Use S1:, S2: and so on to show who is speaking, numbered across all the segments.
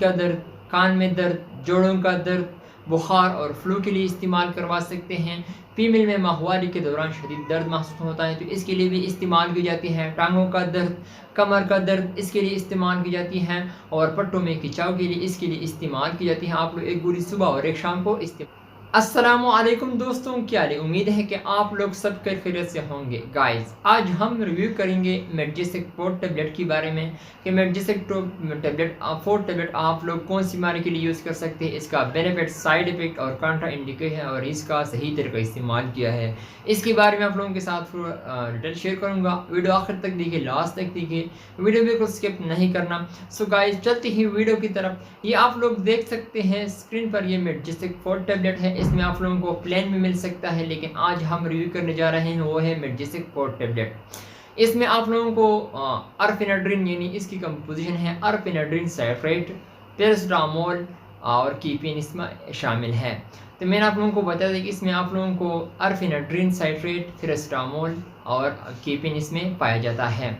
S1: کا درد، کان میں درد، جوڑوں کا درد، بخار اور فلو کے لیے استعمال کروا سکتے ہیں۔ فیمیل میں ماہواری کے دوران شدید درد محسوس ہوتا ہے تو اس کے لیے بھی استعمال کی جاتی ہے۔ ٹانگوں کا درد، کمر کا درد، اس کے لیے استعمال کی جاتی ہے، اور پٹوں میں کھچاؤ کے لیے اس کے لیے استعمال کی جاتی ہے۔ آپ لوگ ایک گولی صبح اور ایک شام کو استعمال۔ السلام علیکم دوستوں، کیا حال ہے؟ امید ہے کہ آپ لوگ سب خیریت سے ہوں گے۔ گائز، آج ہم ریویو کریں گے میڈجسٹک 4 ٹیبلٹ کے بارے میں کہ میڈجسٹک ٹیبلٹ 4 ٹیبلٹ آپ لوگ کون سی بیماری کے لیے یوز کر سکتے ہیں، اس کا بینیفٹ، سائیڈ افیکٹ اور کنٹرا انڈیکیشن اور اس کا صحیح طریقہ استعمال کیا ہے، اس کے بارے میں آپ لوگوں کے ساتھ ڈیٹیل شیئر کروں گا۔ ویڈیو آخر تک دیکھیے، لاسٹ تک دیکھیے، ویڈیو بالکل اسکپ نہیں کرنا۔ سو گائز، چلتے ہی ویڈیو کی طرف۔ یہ آپ لوگ دیکھ سکتے ہیں اسکرین پر، یہ میڈجسٹک 4 ٹیبلٹ ہے۔ اس میں آپ لوگوں کو پلین میں مل سکتا ہے، لیکن آج ہم ریویو کرنے جا رہے ہیں وہ ہے میڈجسٹک 4 ٹیبلٹ۔ اس میں آپ لوگوں کو ارفینیڈرین، یعنی اس کی کمپوزیشن ہے ارفینیڈرین سائٹریٹ، پیراسٹامول اور کیپین اس میں شامل ہے۔ تو میں نے آپ لوگوں کو بتا دیا کہ اس میں آپ لوگوں کو ارفینیڈرین سائٹریٹ، پیراسٹامول اور کیپین اس میں پایا جاتا ہے۔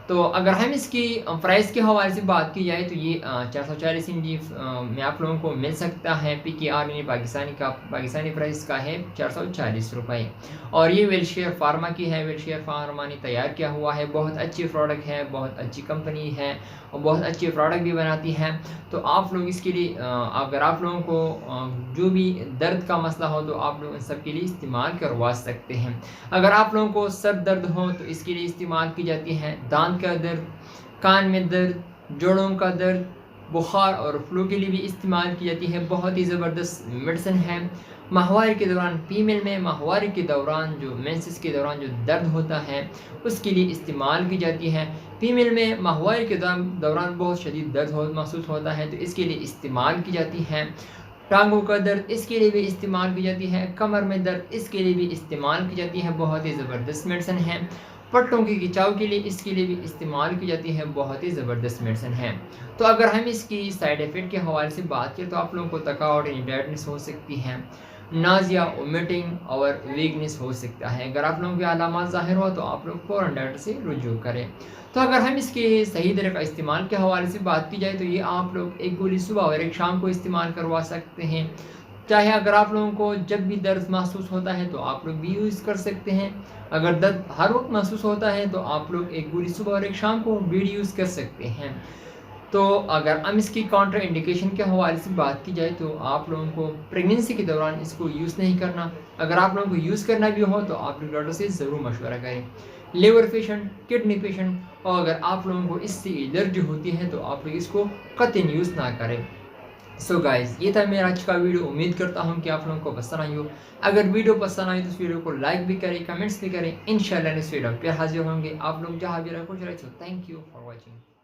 S1: تو اگر ہم اس کی پرائس کے حوالے سے بات کی جائے تو یہ 440 mg میں آپ لوگوں کو مل سکتا ہے۔ PKR یعنی پاکستانی پرائس کا ہے 440 روپے، اور یہ ویلشیئر فارما کی ہے۔ ویلشیئر فارما نے تیار کیا ہوا ہے، بہت اچھی پروڈکٹ ہے، بہت اچھی کمپنی ہے اور بہت اچھی پروڈکٹ بھی بناتی ہے۔ تو آپ لوگ اس کے لیے اگر آپ لوگوں کو جو بھی درد کا مسئلہ ہو تو آپ لوگ ان سب کے لیے استعمال کروا سکتے ہیں۔ اگر آپ لوگوں کو سر درد ہو تو اس کے لیے استعمال کی جاتی ہے۔ دانت کا درد، کان میں درد، جوڑوں کا درد، بخار اور فلو کے لیے بھی استعمال کی جاتی ہے۔ بہت ہی زبردست میڈیسن ہے۔ ماہواری کے دوران، فیمیل میں ماہواری کے دوران جو مینسس کے دوران جو درد ہوتا ہے اس کے لیے استعمال کی جاتی ہے۔ فیمیل میں ماہواری کے دوران بہت شدید درد محسوس ہوتا ہے تو اس کے لیے استعمال کی جاتی ہے۔ ٹانگوں کا درد، اس کے لیے بھی استعمال کی جاتی ہے۔ کمر میں درد، اس کے لیے بھی استعمال کی جاتی ہے۔ بہت ہی زبردست میڈیسن ہے۔ پٹوں کی کھچاؤ کے لیے اس کے لیے بھی استعمال کی جاتی ہے۔ بہت ہی زبردست میڈیسن ہے۔ تو اگر ہم اس کی سائیڈ افیکٹ کے حوالے سے بات کریں تو آپ لوگوں کو تھکاوٹ یعنی ٹائرڈنس ہو سکتی ہے، نازیا، وومیٹنگ اور ویکنس ہو سکتا ہے۔ اگر آپ لوگوں کے علامات ظاہر ہوا تو آپ لوگ فوراً ڈاکٹر سے رجوع کریں۔ تو اگر ہم اس کے صحیح طریقہ استعمال کے حوالے سے بات کی جائے تو یہ آپ لوگ ایک گولی صبح اور ایک شام کو استعمال کروا سکتے ہیں۔ چاہے اگر آپ لوگوں کو جب بھی درد محسوس ہوتا ہے تو آپ لوگ بھی یوز کر سکتے ہیں۔ اگر درد ہر وقت محسوس ہوتا ہے تو آپ لوگ ایک گولی صبح اور ایک شام کو بھی یوز کر سکتے ہیں۔ تو اگر ہم اس کی کاؤنٹر انڈیکیشن کے حوالے سے بات کی جائے تو آپ لوگوں کو پریگننسی کے دوران اس کو یوز نہیں کرنا۔ اگر آپ لوگوں کو یوز کرنا بھی ہو تو آپ لوگ ڈاکٹر سے ضرور مشورہ کریں۔ لیور پیشنٹ، کڈنی پیشنٹ، اور اگر آپ لوگوں کو اس سے الرجی ہوتی ہے تو آپ لوگ اس کو قطعاً یوز نہ کریں۔ سو گائز، یہ تھا میرا آج کا ویڈیو۔ امید کرتا ہوں کہ آپ لوگوں کو پسند آئی ہو۔ اگر ویڈیو پسند آئی تو اس ویڈیو کو لائک بھی کریں، کمنٹس بھی کریں۔ انشاءاللہ اس ویڈیو پہ حاضر ہوں گے۔ آپ لوگ جہاں بھی رہیں خوش رہیں۔ Thank you for watching.